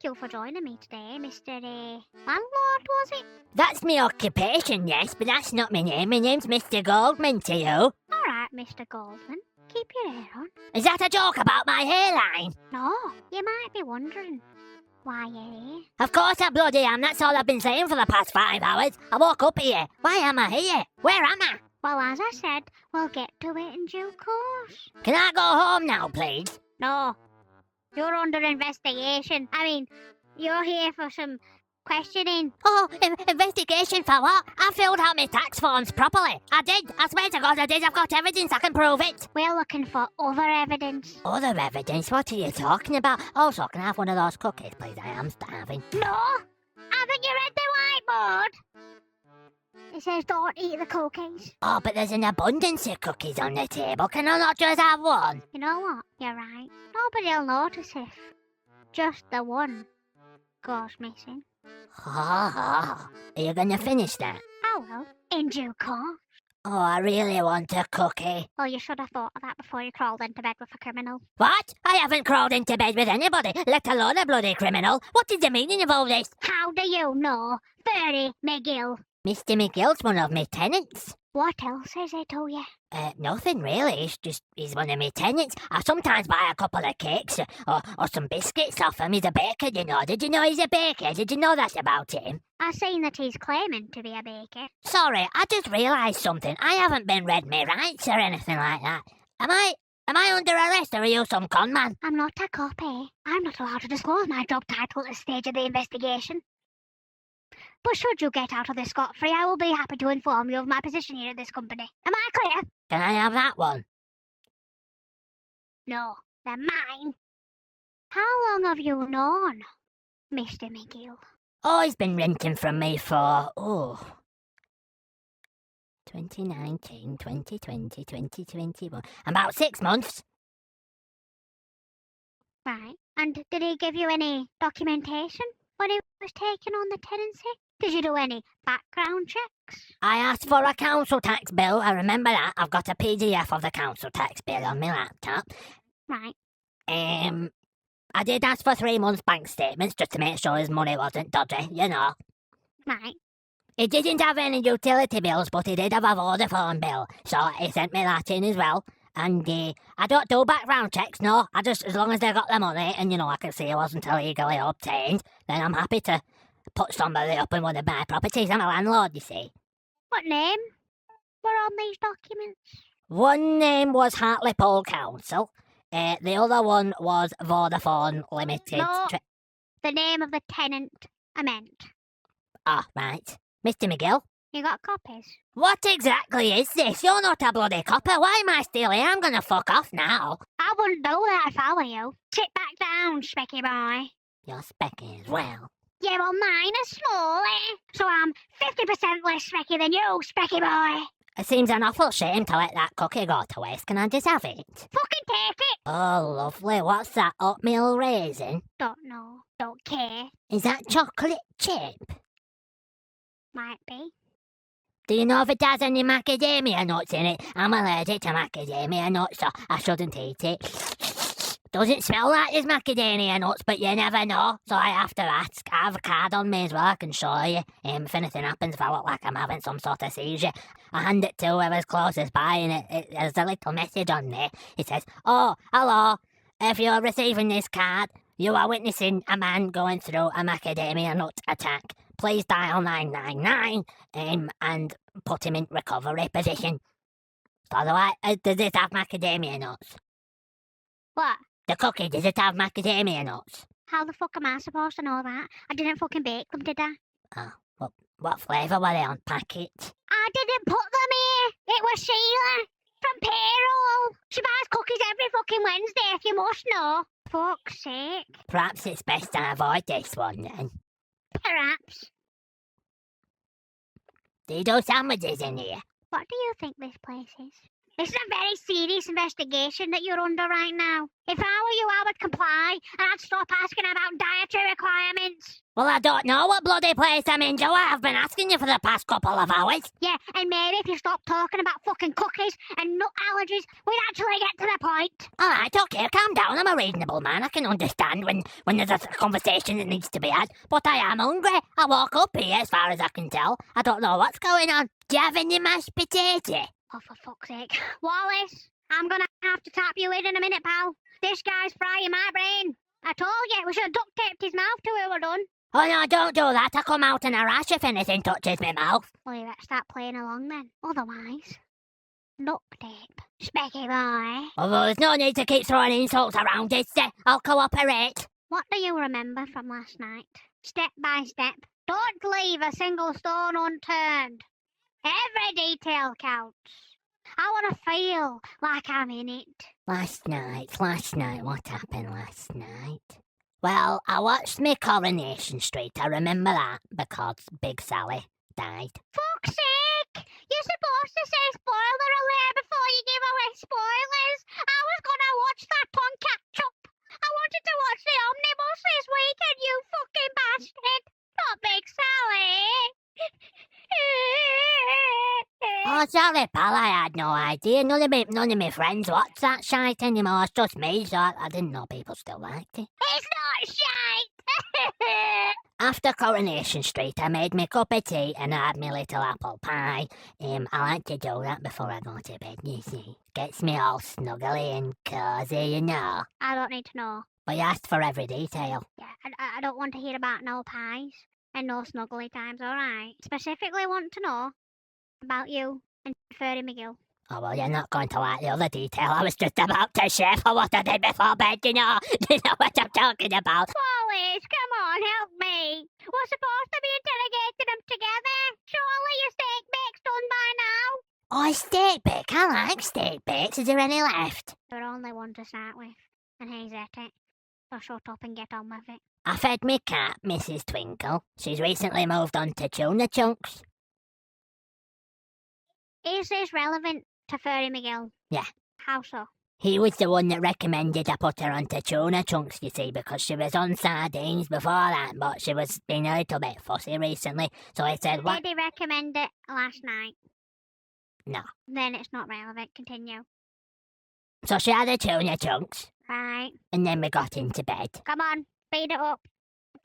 Thank you for joining me today, Mr. Landlord, was it? That's my occupation, yes, but that's not my name. My name's Mr. Goldman to you. All right, Mr. Goldman. Keep your hair on. Is that a joke about my hairline? No, you might be wondering why you're here. Of course I bloody am. That's all I've been saying for the past 5 hours. I woke up here. Why am I here? Where am I? Well, as I said, we'll get to it in due course. Can I go home now, please? No, you're under investigation. I mean, you're here for some questioning. Oh, investigation for what? I filled out my tax forms properly. I did. I swear to God I did. I've got evidence. I can prove it. We're looking for other evidence. Other evidence? What are you talking about? Also, can I have one of those cookies, please? I am starving. No? Haven't you read the whiteboard? It says don't eat the cookies. Oh, but there's an abundance of cookies on the table. Can I not just have one? You know what? You're right. Nobody'll notice if just the one goes missing. Are you going to finish that? I will, in due course. Oh, I really want a cookie. Well, you should have thought of that before you crawled into bed with a criminal. What? I haven't crawled into bed with anybody, let alone a bloody criminal. What is the meaning of all this? How do you know? Feathers McGraw. Mr. McGill's one of my tenants. What else is he to you? Nothing really. He's one of my tenants. I sometimes buy a couple of cakes or some biscuits off him. He's a baker, you know. Did you know he's a baker? Did you know that about him? I've seen that he's claiming to be a baker. Sorry, I just realised something. I haven't been read my rights or anything like that. Am I under arrest or are you some con man? I'm not a copy. I'm not allowed to disclose my job title at this stage of the investigation. But should you get out of this scot-free, I will be happy to inform you of my position here at this company. Am I clear? Can I have that one? No, they're mine. How long have you known Mr. McGill? Oh, he's been renting from me for, 2019, 2020, 2021. About 6 months. Right. And did he give you any documentation when he was taking on the tenancy? Did you do any background checks? I asked for a council tax bill. I remember that. I've got a PDF of the council tax bill on my laptop. Right. I did ask for 3 months bank statements just to make sure his money wasn't dodgy, you know. Right. He didn't have any utility bills, but he did have a Vodafone bill, so he sent me that in as well. And I don't do background checks, no. I just, as long as they got the money and, you know, I can see it wasn't illegally obtained, then I'm happy to put somebody up in one of my properties. I'm a landlord, you see. What name were on these documents? One name was Hartlepool Council. The other one was Vodafone Limited. No, the name of the tenant, I meant. Ah, right. Mr. McGill? You got copies? What exactly is this? You're not a bloody copper. Why am I still here? I'm gonna fuck off now. I wouldn't do that if I were you. Sit back down, Specky boy. You're specky as well. Yeah, well, mine are smaller, so I'm 50% less specky than you, Specky boy. It seems an awful shame to let that cookie go to waste. Can I just have it? Fucking take it. Oh, lovely. What's that, oatmeal raisin? Don't know. Don't care. Is that chocolate chip? Might be. Do you know if it has any macadamia nuts in it? I'm allergic to macadamia nuts, so I shouldn't eat it. Doesn't smell like there's macadamia nuts, but you never know, so I have to ask. I have a card on me as well, I can show you. If anything happens, if I look like I'm having some sort of seizure, I hand it to whoever's closest by, and it there's a little message on there. It says, "Oh, hello, if you're receiving this card, you are witnessing a man going through a macadamia nut attack. Please dial 999 and put him in recovery position." By the way, does it have macadamia nuts? What? The cookie, does it have macadamia nuts? How the fuck am I supposed to know that? I didn't fucking bake them, did I? Oh, what flavour were they on packet? I didn't put them here. It was Sheila from payroll. She buys cookies every fucking Wednesday, if you must know. Fuck's sake. Perhaps it's best to avoid this one then. Perhaps. Do you do sandwiches in here? What do you think this place is? This is a very serious investigation that you're under right now. If I were you, I would comply, and I'd stop asking about dietary requirements. Well, I don't know what bloody place I'm in, Joe. I've been asking you for the past couple of hours. Yeah, and maybe if you stop talking about fucking cookies and nut allergies, we'd actually get to the point. Alright, okay, calm down. I'm a reasonable man. I can understand when there's a conversation that needs to be had. But I am hungry. I walk up here as far as I can tell. I don't know what's going on. Do you have any mashed potato? Oh, for fuck's sake. Wallace, I'm gonna have to tap you in a minute, pal. This guy's frying my brain. I told you, we should have duct taped his mouth till we were done. Oh no, don't do that. I come out in a rash if anything touches my mouth. Well, you better start playing along then. Otherwise, duct tape. Specky boy. Although there's no need to keep throwing insults around, is there? I'll cooperate. What do you remember from last night? Step by step. Don't leave a single stone unturned. Every detail counts. I want to feel like I'm in it. Last night, what happened last night? Well, I watched me Coronation Street, I remember that, because Big Sally died. Fuck's sake! You're supposed to say spoiler alert before you give away spoilers. I was gonna watch that on catch up. I wanted to watch the omnibus this weekend, you fucking bastard. Not Big Sally. Oh, sorry, pal, I had no idea. None of me friends watch that shite anymore. It's just me, so I didn't know people still liked it. It's not shite. After Coronation Street, I made me cup of tea and I had me little apple pie. I like to do that before I go to bed, you see. Gets me all snuggly and cosy, you know. I don't need to know. But you asked for every detail. Yeah, I don't want to hear about no pies and no snuggly times, alright? Specifically want to know about you and Furry McGill. Oh, well, you're not going to like the other detail. I was just about to share for what I did before bed, you know. You know what I'm talking about. Wallace, come on, help me. We're supposed to be interrogating them together. Surely your steak bake's done by now. Oh, steak bake. I like steak bakes. Is there any left? There's only one to start with, and he's ate it. So shut up and get on with it. I fed me cat, Mrs. Twinkle. She's recently moved on to tuna chunks. Is this relevant to Furry McGill? Yeah. How so? He was the one that recommended I put her onto tuna chunks, you see, because she was on sardines before that, but she was being a little bit fussy recently, so I said, what? Did he recommend it last night? No. Then it's not relevant. Continue. So she had the tuna chunks, Right. and then we got into bed, Come on. Speed it up.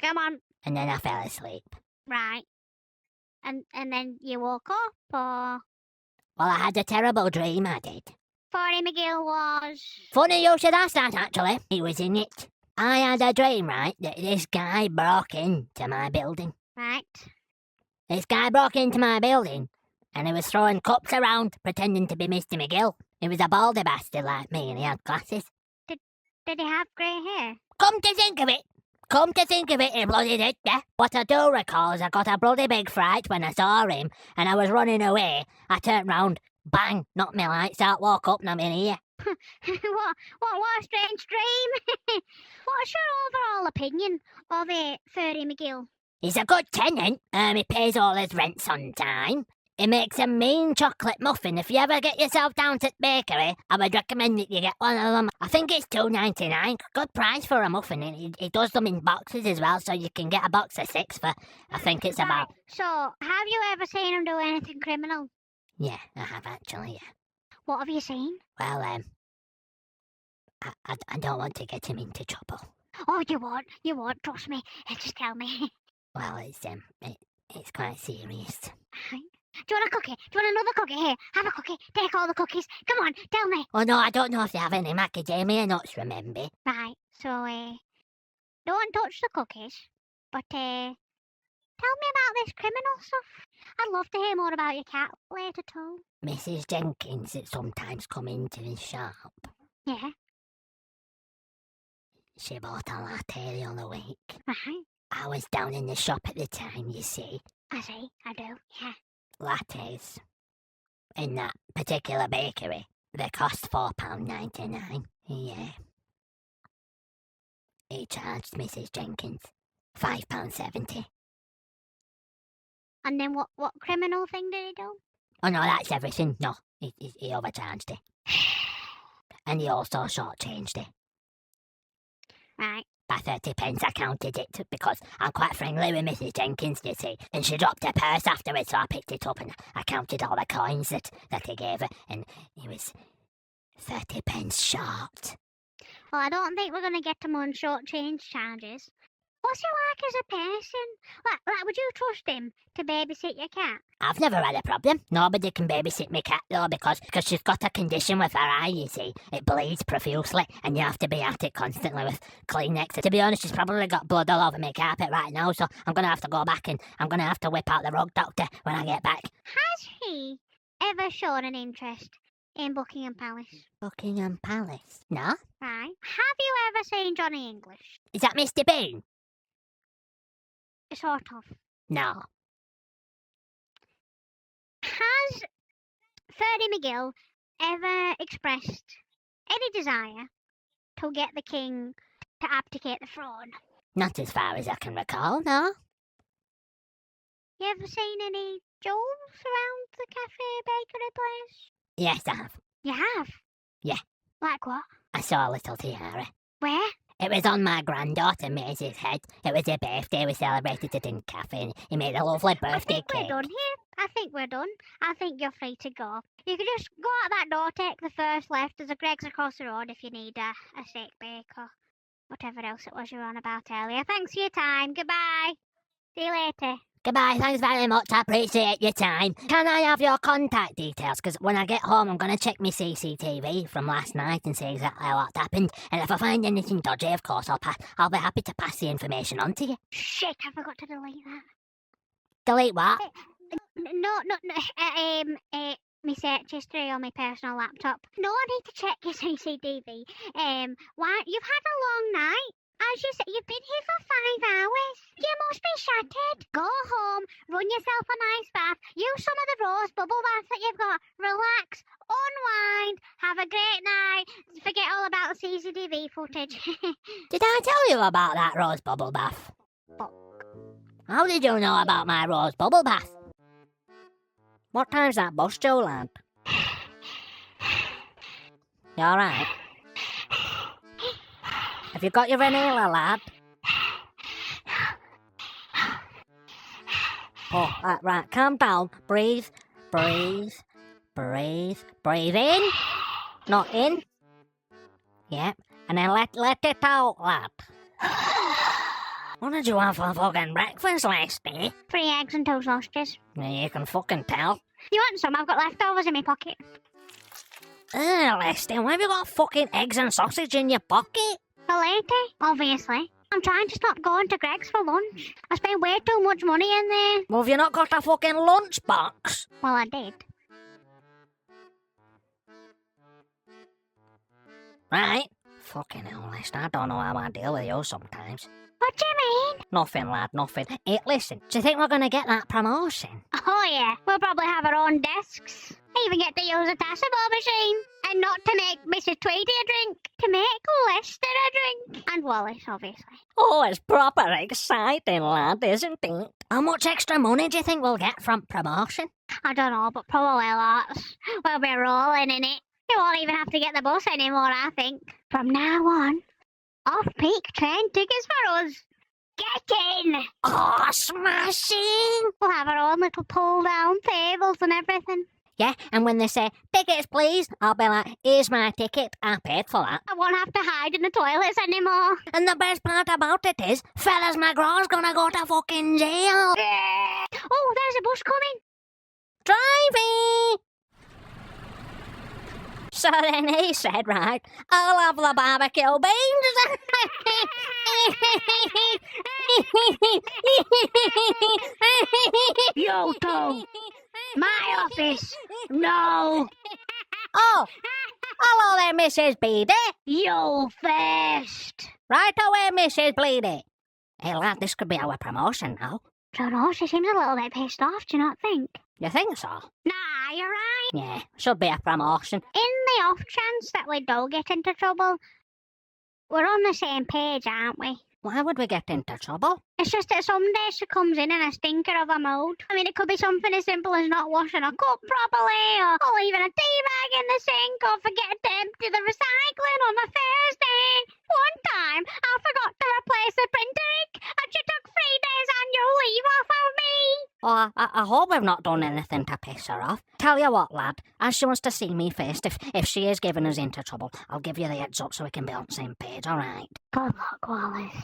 Come on. and then I fell asleep. Right. And then you woke up, or Well, I had a terrible dream, I did. Furry McGill was... Funny you should ask that, actually. He was in it. I had a dream, right, that this guy broke into my building. Right. This guy broke into my building, and he was throwing cups around, pretending to be Mr. McGill. He was a baldy bastard like me, and he had glasses. Did he have grey hair? Come to think of it, he bloody did, yeah. What I do recall is I got a bloody big fright when I saw him, and I was running away. I turned round, bang, knocked my lights out, woke up, and I'm in here. what a strange dream. What's your overall opinion of Furry McGill? He's a good tenant. He pays all his rents on time. He makes a mean chocolate muffin. If you ever get yourself down to the bakery, I would recommend that you get one of them. I think it's $2.99. Good price for a muffin. He does them in boxes as well, so you can get a box of 6 for, I think it's about... So, have you ever seen him do anything criminal? Yeah, I have actually, yeah. What have you seen? Well, I don't want to get him into trouble. Oh, you won't, trust me. Just tell me. Well, it's quite serious. Do you want a cookie? Do you want another cookie? Here, have a cookie. Take all the cookies. Come on, tell me. Oh no, I don't know if they have any macadamia nuts, remember? Right, so, don't touch the cookies, but, tell me about this criminal stuff. I'd love to hear more about your cat later too. Mrs. Jenkins that sometimes come into the shop. Yeah, She bought a latte the other week. right. I was down in the shop at the time, you see. I see, I do, yeah. Lattes in that particular bakery, they cost £4.99. Yeah. He charged Mrs. Jenkins £5.70. And then what criminal thing did he do? Oh no, that's everything. No, he overcharged it. And he also shortchanged it. Right, by 30 pence. I counted it because I'm quite friendly with Mrs. Jenkins, you see, and she dropped her purse afterwards, so I picked it up and I counted all the coins that he gave her, and he was 30 pence short. Well, I don't think we're going to get him on short change charges. What's he like as a person? Like, would you trust him to babysit your cat? I've never had a problem. Nobody can babysit my cat though because she's got a condition with her eye, you see. It bleeds profusely and you have to be at it constantly with Kleenex. To be honest, she's probably got blood all over my carpet right now, so I'm going to have to go back and I'm going to have to whip out the rug doctor when I get back. Has he ever shown an interest in Buckingham Palace? Buckingham Palace? No? Right. Have you ever seen Johnny English? Is that Mr. Bean? Sort of. No. Has Ferdy McGill ever expressed any desire to get the king to abdicate the throne? Not as far as I can recall, no. You ever seen any jewels around the cafe bakery place? Yes, I have. You have? Yeah. Like what? I saw a little tiara. Where? It was on my granddaughter Maisie's head. It was her birthday. We celebrated it in cafe and he made a lovely birthday I think cake. we're done here. I think we're done. I think you're free to go. You can just go out that door, take the first left. There's a Greg's across the road if you need a steak bake or whatever else it was you were on about earlier. Thanks for your time. Goodbye. See you later. Goodbye, thanks very much, I appreciate your time. Can I have your contact details? Because when I get home, I'm going to check my CCTV from last night and see exactly what happened. And if I find anything dodgy, of course, I'll be happy to pass the information on to you. Shit, I forgot to delete that. Delete what? No. My search history on my personal laptop. No, I need to check your CCTV. Why? You've had a long night. As you said, you've been here for 5 hours. You must be shattered. Go home, run yourself a nice bath, use some of the rose bubble bath that you've got, relax, unwind, have a great night, forget all about the CCTV footage. Did I tell you about that rose bubble bath? Fuck. How did you know about my rose bubble bath? What time's that bus due, lad? You alright? Have you got your vanilla, lad? Oh, right, calm down. Breathe. Breathe in. Not in. Yep. And then let it out, lad. What did you have for fucking breakfast, Lesty? 3 eggs and 2 sausages. Yeah, you can fucking tell. You want some? I've got leftovers in my pocket. Lesty, why have you got fucking eggs and sausage in your pocket? For later, obviously. I'm trying to stop going to Greg's for lunch. I spend way too much money in there. Well, have you not got a fucking lunchbox? Well, I did. Right. Fucking hell, Lester, I don't know how I deal with you sometimes. What do you mean? Nothing, lad, nothing. Hey, listen, do you think we're going to get that promotion? Oh yeah, we'll probably have our own desks. I even get to use a tassable machine. And not to make Mrs. Tweedy a drink, to make Lester a drink. And Wallace, obviously. Oh, it's proper exciting, lad, isn't it? How much extra money do you think we'll get from promotion? I don't know, but probably lots. We'll be rolling in it. You won't even have to get the bus anymore, I think. From now on, off-peak train tickets for us. Get in! Oh, smashing! We'll have our own little pull-down tables and everything. Yeah, and when they say, tickets please, I'll be like, here's my ticket, I paid for that. I won't have to hide in the toilets anymore. And the best part about it is, Feathers McGraw's gonna go to fucking jail. Oh, there's a bus coming. Driving! So then he said, right, I'll have the barbecue beans. You two. My office. No. Oh, hello there, Mrs. Beady. You first. Right away, Mrs. Bleedy. Hey, lad, this could be our promotion now. Don't know, she seems a little bit pissed off, do you not think? You think so? Nah, you're right. Yeah, should be a promotion. In the off chance that we do get into trouble, we're on the same page, aren't we? Why would we get into trouble? It's just that some days she comes in a stinker of a mood. I mean, it could be something as simple as not washing a cup properly, or leaving a tea bag in the sink, or forgetting to empty the recycling on a Thursday. One time, I forgot to replace the printer ink, and she took 3 days annual leave off of me. Oh, I hope we've not done anything to piss her off. Tell you what, lad, as she wants to see me first, if she is giving us into trouble, I'll give you the heads up so we can be on the same page, alright? Good luck, Wallace.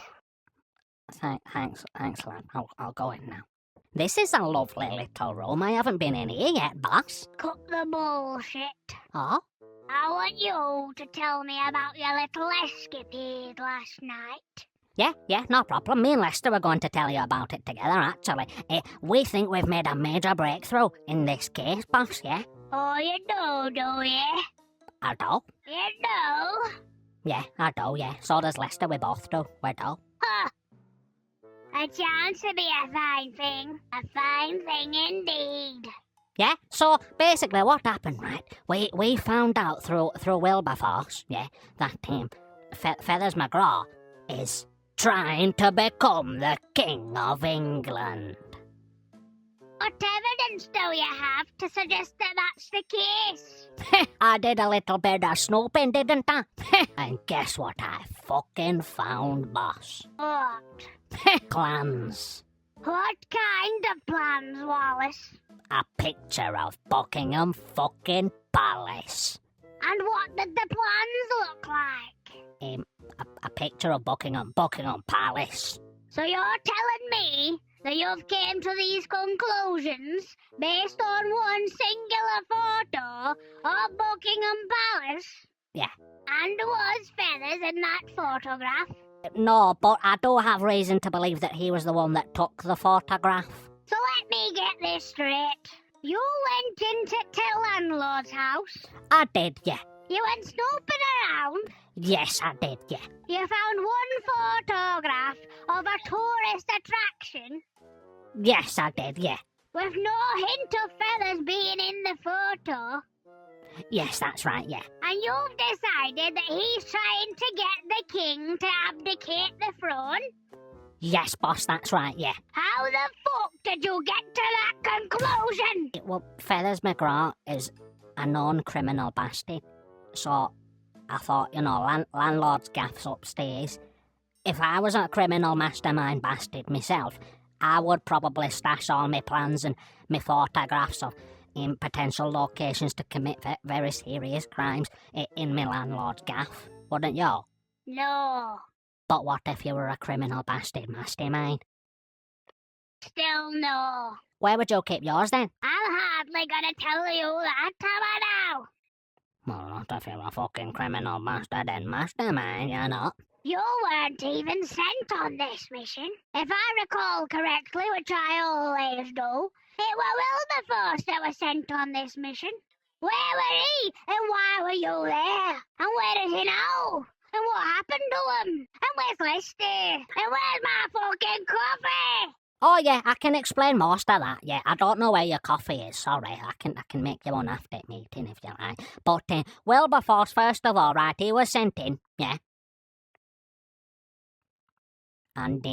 Thanks, lad. I'll go in now. This is a lovely little room. I haven't been in here yet, boss. Cut the bullshit. Oh? I want you to tell me about your little escapade last night. Yeah, no problem. Me and Lester were going to tell you about it together, actually. We think we've made a major breakthrough in this case, boss, yeah? Oh, you do you? I do. You do? Yeah, I do, yeah. So does Lester, we both do. We do. Huh. A chance to be a fine thing. A fine thing indeed. Yeah, so basically what happened, right? We found out through Wilberforce, yeah, that Feathers McGraw is trying to become the King of England. What evidence do you have to suggest that that's the case? I did a little bit of snooping, didn't I? And guess what I fucking found, boss? What? Plans. What kind of plans, Wallace? A picture of Buckingham fucking Palace. And what did the plans look like? A picture of Buckingham Palace. So you're telling me that you've came to these conclusions based on one singular photo of Buckingham Palace? Yeah. And was Feathers in that photograph? No, but I do have reason to believe that he was the one that took the photograph. So let me get this straight. You went into the landlord's house? I did, yeah. You went snooping around? Yes, I did, yeah. You found one photograph of a tourist attraction? Yes, I did, yeah. With no hint of Feathers being in the photo? Yes, that's right, yeah. And you've decided that he's trying to get the king to abdicate the throne? Yes, boss, that's right, yeah. How the fuck did you get to that conclusion? Well, Feathers McGraw is a non-criminal bastard. So, I thought, landlord's gaff's upstairs. If I was a criminal mastermind bastard myself, I would probably stash all my plans and my photographs of potential locations to commit very serious crimes in my landlord's gaff, wouldn't you? No. But what if you were a criminal bastard mastermind? Still no. Where would you keep yours then? I'm hardly gonna tell you that, am I now? Well, not if you're a fucking criminal bastard and mastermind, you're not. You weren't even sent on this mission. If I recall correctly, which I always do, it were Wilberforce that was sent on this mission. Where were he? And why were you there? And where is he now? And what happened to him? And where's Lester? And where's my fucking coffee? Oh yeah, I can explain most of that, yeah. I don't know where your coffee is, sorry. I can make you one after meeting if you like. But Wilberforce, first of all, right, he was sent in, yeah. And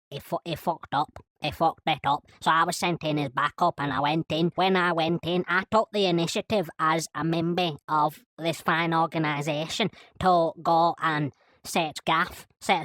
he fucked up. He fucked it up. So I was sent in as backup and I went in. When I went in, I took the initiative as a member of this fine organisation to go and search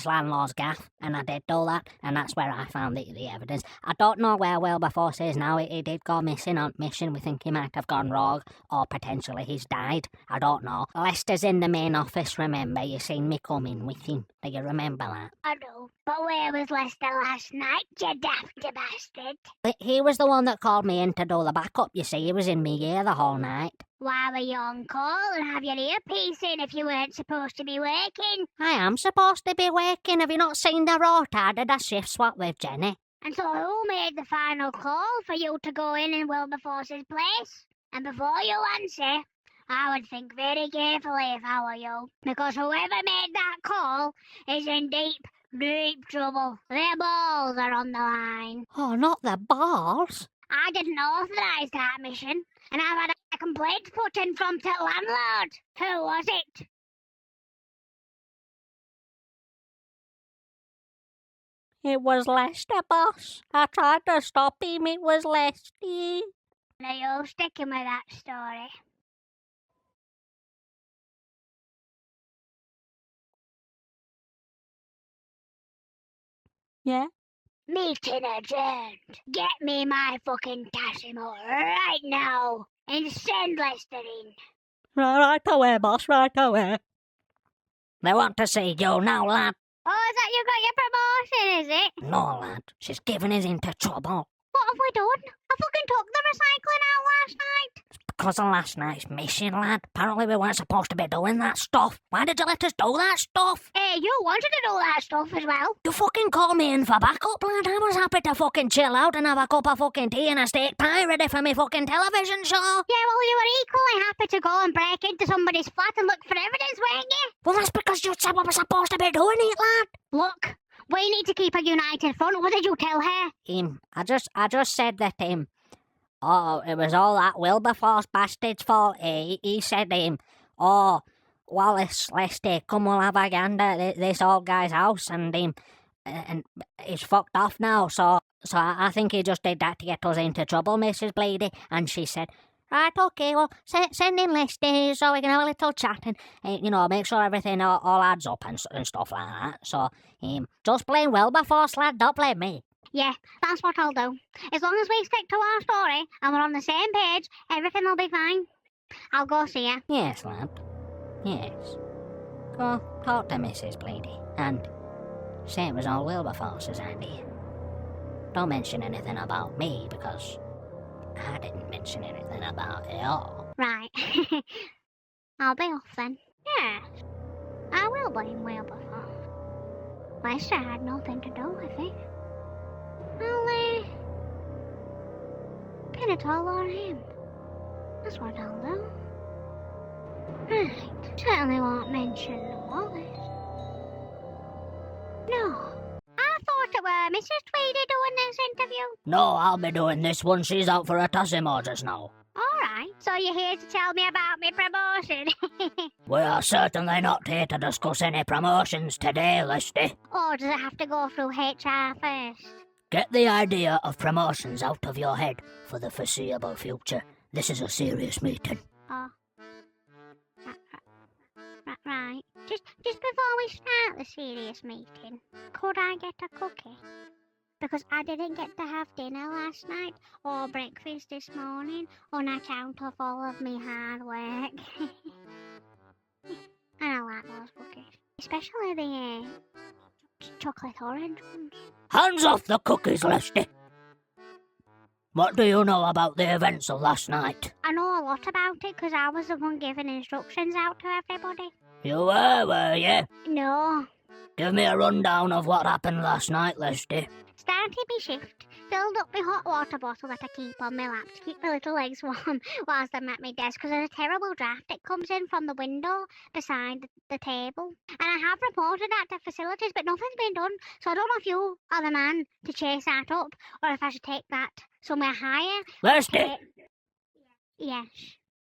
landlord's gaff, and I did do that, and that's where I found the evidence. I don't know where Wilberforce is now. He did go missing on mission. We think he might have gone rogue, or potentially he's died. I don't know. Lester's in the main office, remember? You seen me come in with him. Do you remember that? I do. But where was Lester last night, you daft bastard? He was the one that called me in to do the backup, you see. He was in me ear the whole night. Why were you on call and have your earpiece in if you weren't supposed to be working? I am supposed to be working. Have you not seen the rota? I did a shift swap with Jenny. And so who made the final call for you to go in Wilberforce's place? And before you answer, I would think very carefully if I were you. Because whoever made that call is in deep trouble. Their balls are on the line. Oh, not the balls. I didn't authorise that mission, and I've had a complaint put in from the landlord. Who was it? It was Lester, boss. I tried to stop him. It was Lester. Are you sticking with that story? Yeah? Meeting adjourned. Get me my fucking Tassimo right now and send Lester in. Right away, boss, right away. They want to see you now, lad. Oh, is that you got your promotion, is it? No, lad. She's giving us into trouble. What have we done? I fucking took the recycling out last night. Because of last night's mission, lad. Apparently we weren't supposed to be doing that stuff. Why did you let us do that stuff? Hey, you wanted to do that stuff as well. You fucking called me in for backup, lad. I was happy to fucking chill out and have a cup of fucking tea and a steak pie ready for me fucking television show. Yeah, well, you were equally happy to go and break into somebody's flat and look for evidence, weren't you? Well, that's because you said we were supposed to be doing it, lad. Look, we need to keep a united front. What did you tell her? I just said that, oh, it was all that Wilberforce bastard's fault. He said, oh, Wallace, Lester, come we'll have a gander at this old guy's house, and he's fucked off now, so I think he just did that to get us into trouble, Mrs. Bleedy. And she said, right, okay, well, send in Lester so we can have a little chat and, make sure everything all adds up and stuff like that. So, just blame Wilberforce, lad, don't blame me. Yeah, that's what I'll do. As long as we stick to our story and we're on the same page, everything will be fine. I'll go see her. Yes, lad. Yes. Go talk to Mrs. Bleedy and say it was all Wilberforce's idea. Don't mention anything about me because I didn't mention anything about it all. Right. I'll be off then. Yes. I will blame Wilberforce. Lester had nothing to do with it. I'll pin it all on him. That's what I'll do. Right. Certainly won't mention Wallace. No. I thought it were Mrs. Tweedy doing this interview. No, I'll be doing this one. She's out for a Tassimo just now. Alright, so you're here to tell me about my promotion. We are certainly not here to discuss any promotions today, Lester. Or does it have to go through HR first? Get the idea of promotions out of your head for the foreseeable future. This is a serious meeting. Oh. Right. Just before we start the serious meeting, could I get a cookie? Because I didn't get to have dinner last night or breakfast this morning on account of all of me hard work. And I like those cookies. Especially the chocolate orange ones. Hands off the cookies, Lester. What do you know about the events of last night? I know a lot about it because I was the one giving instructions out to everybody. You were you? No. Give me a rundown of what happened last night, Lester. Started my shift, filled up my hot water bottle that I keep on my lap to keep my little legs warm whilst I'm at my desk because there's a terrible draft that comes in from the window beside the table. And I have reported that to facilities, but nothing's been done. So I don't know if you are the man to chase that up or if I should take that somewhere higher. Lester! Yes.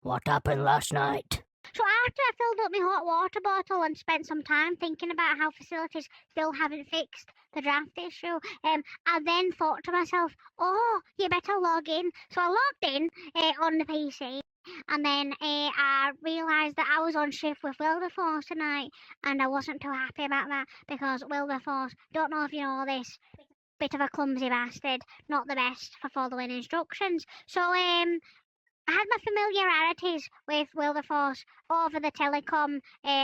What happened last night? So after I filled up my hot water bottle and spent some time thinking about how facilities still haven't fixed the draft issue, I then thought to myself, oh, you better log in. So I logged in on the PC, and then I realised that I was on shift with Wilberforce tonight, and I wasn't too happy about that because Wilberforce, don't know if you know this, bit of a clumsy bastard, not the best for following instructions. So I had my familiarities with Wilberforce over the telecom,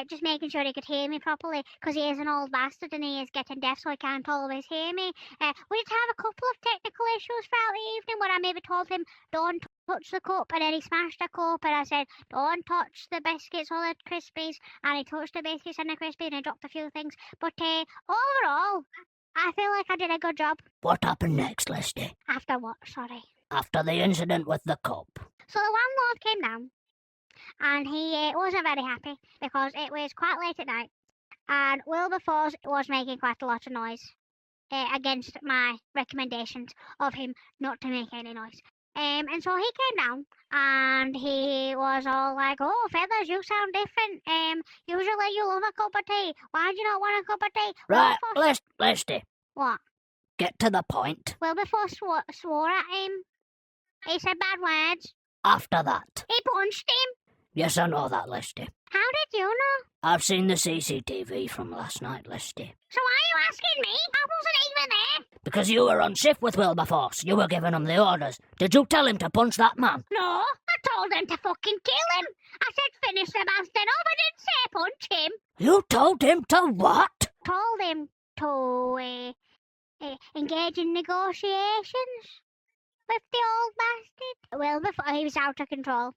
just making sure he could hear me properly, because he is an old bastard and he is getting deaf, so he can't always hear me. We did have a couple of technical issues throughout the evening where I maybe told him, don't touch the cup, and then he smashed the cup, and I said, don't touch the biscuits or the Crispies, and he touched the biscuits and the Crispies, and he dropped a few things. But overall, I feel like I did a good job. What happened next, Lester? After what? Sorry. After the incident with the cup. So the landlord came down, and he wasn't very happy because it was quite late at night, and Wilberforce was making quite a lot of noise against my recommendations of him not to make any noise. And so he came down, and he was all like, oh, Feathers, you sound different. Usually you love a cup of tea. Why do you not want a cup of tea? Right, Lester. What? Get to the point. Wilberforce swore at him. He said bad words. After that. He punched him. Yes, I know that, Lesty. How did you know? I've seen the CCTV from last night, Lesty. So why are you asking me? I wasn't even there. Because you were on shift with Wilberforce. You were giving him the orders. Did you tell him to punch that man? No, I told him to fucking kill him. I said finish the bastard off. I didn't say punch him. You told him to what? Told him to engage in negotiations with the old bastard. Wilberforce, he was out of control.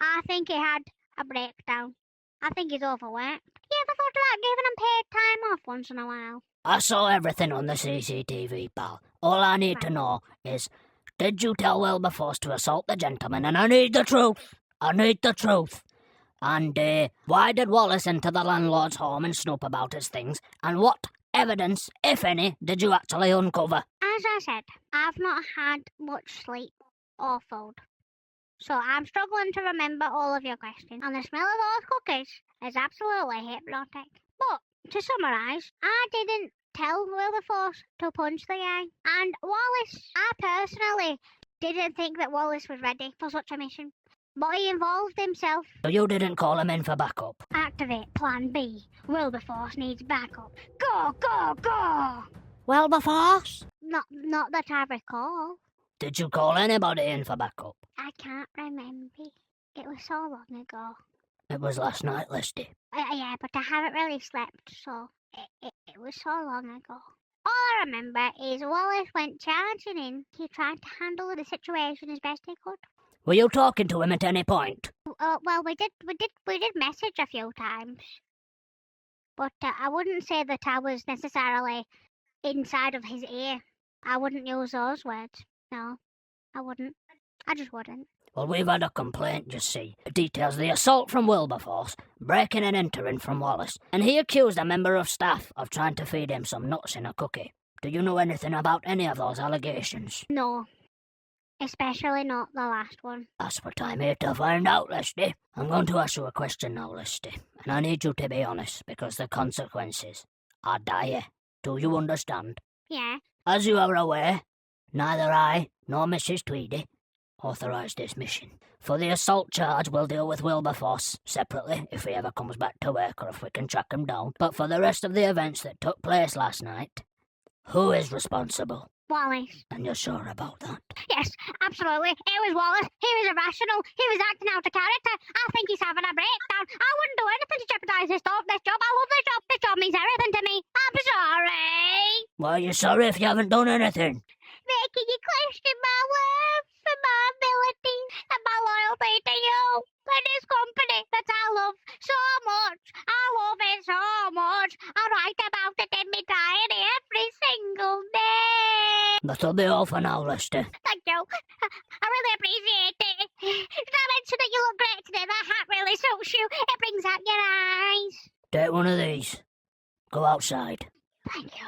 I think he had a breakdown. I think he's overworked. You ever thought about giving him paid time off once in a while? I saw everything on the CCTV, pal. All I need to know is, did you tell Wilberforce to assault the gentleman? And I need the truth. I need the truth. And why did Wallace enter the landlord's home and snoop about his things? And what evidence, if any, did you actually uncover? As I said, I've not had much sleep or food. So I'm struggling to remember all of your questions. And the smell of those cookies is absolutely hypnotic. But, to summarise, I didn't tell Wilberforce to punch the guy. And Wallace, I personally didn't think that Wallace was ready for such a mission. But he involved himself. So you didn't call him in for backup? Activate Plan B. Wilberforce needs backup. Go, go, go! Wilberforce? Not that I recall. Did you call anybody in for backup? I can't remember. It was so long ago. It was last night, Lesty. Yeah, but I haven't really slept, so it was so long ago. All I remember is Wallace went charging in. He tried to handle the situation as best he could. Were you talking to him at any point? Well, we did message a few times, but I wouldn't say that I was necessarily inside of his ear. I wouldn't use those words. No, I wouldn't. I just wouldn't. Well, we've had a complaint, you see. It details the assault from Wilberforce, breaking and entering from Wallace, and he accused a member of staff of trying to feed him some nuts in a cookie. Do you know anything about any of those allegations? No. Especially not the last one. That's what I'm here to find out, Lesty. I'm going to ask you a question now, Lesty, and I need you to be honest, because the consequences are dire. Do you understand? Yeah. As you are aware, neither I nor Mrs. Tweedy authorised this mission. For the assault charge, we'll deal with Wilberforce separately if he ever comes back to work or if we can track him down. But for the rest of the events that took place last night, who is responsible? Wallace. And you're sure about that? Yes, absolutely. It was Wallace. He was irrational. He was acting out of character. I think he's having a breakdown. I wouldn't do anything to jeopardise this job. I love this job. This job means everything to me. I'm sorry. Why are you sorry if you haven't done anything? Making you question my worth and my ability and my loyalty to you and this company that I love so much. I love it so much. I write about it in my diary every single day. That'll be all for now, Lester. Thank you. I really appreciate it. Did I mention that you look great today? That hat really suits you. It brings out your eyes. Take one of these. Go outside. Thank you.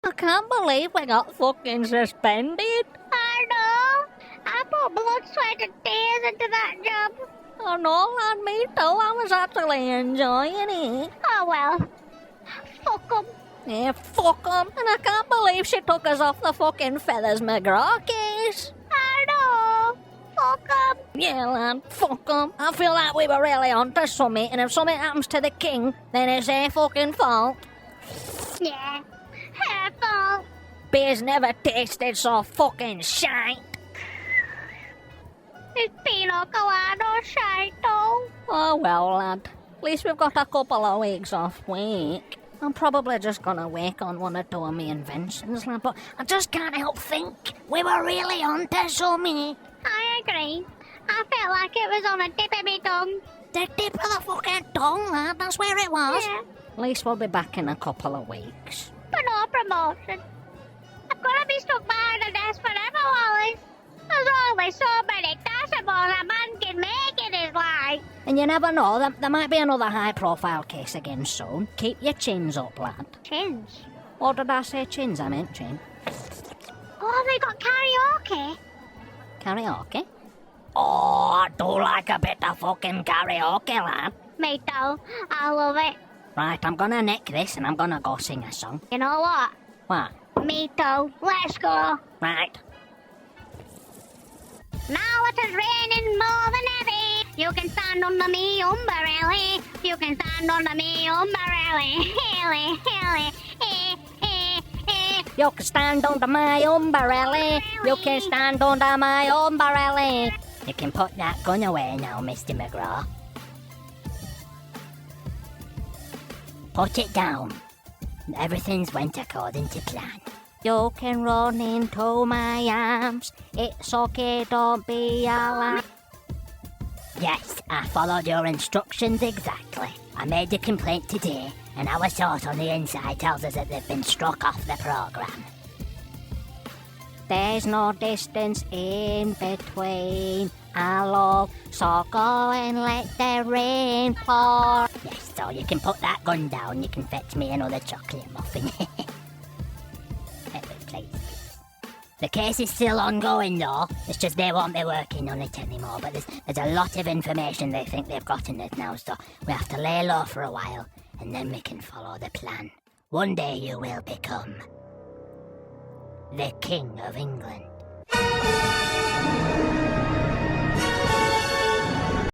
I can't believe we got fucking suspended. I know. I put blood, sweat and tears into that job. Oh no, lad, me too. I was actually enjoying it. Oh well. Fuck 'em. Yeah, fuck 'em. And I can't believe she took us off the fucking Feathers McGraw case. I know. Fuck 'em. Yeah, lad, fuck 'em. I feel like we were really onto something, and if something happens to the king, then it's their fucking fault. Yeah. Her fault. Beer's never tasted so fucking shite. It's pina colada shite though. Oh well, lad. At least we've got a couple of weeks off week. I'm probably just gonna work on one or two of my inventions, lad, but I just can't help think we were really onto something. I agree. I felt like it was on a tip of my tongue. The tip of the fucking tongue, lad, that's where it was. Yeah. At least we'll be back in a couple of weeks. But no promotion. I'm gonna be stuck behind a desk forever, Wallace. There's only so many decimals a man can make in his life. And you never know, there might be another high-profile case again soon. Keep your chins up, lad. Chins? Or did I say chins? I meant chin. Oh, they got karaoke. Karaoke? Oh, I do like a bit of fucking karaoke, lad. Me too. I love it. Right, I'm gonna nick this and I'm gonna go sing a song. You know what? What? Me too. Let's go. Right. Now it is raining more than heavy. You can stand under me umbrella. You can stand under me umbrella. Hilly, hilly, You can stand under my umbrella. You can stand under my umbrella. You can put that gun away now, Mr. McGraw. Put it down. Everything's went according to plan. You can run into my arms. It's okay, don't be alarmed. Yes, I followed your instructions exactly. I made the complaint today, and our source on the inside tells us that they've been struck off the programme. There's no distance in between our love, so go and let the rain pour. Yes, so you can put that gun down, you can fetch me another chocolate muffin. Please. The case is still ongoing though, it's just they won't be working on it anymore, but there's a lot of information they think they've gotten it now, so we have to lay low for a while, and then we can follow the plan. One day you will become the King of England.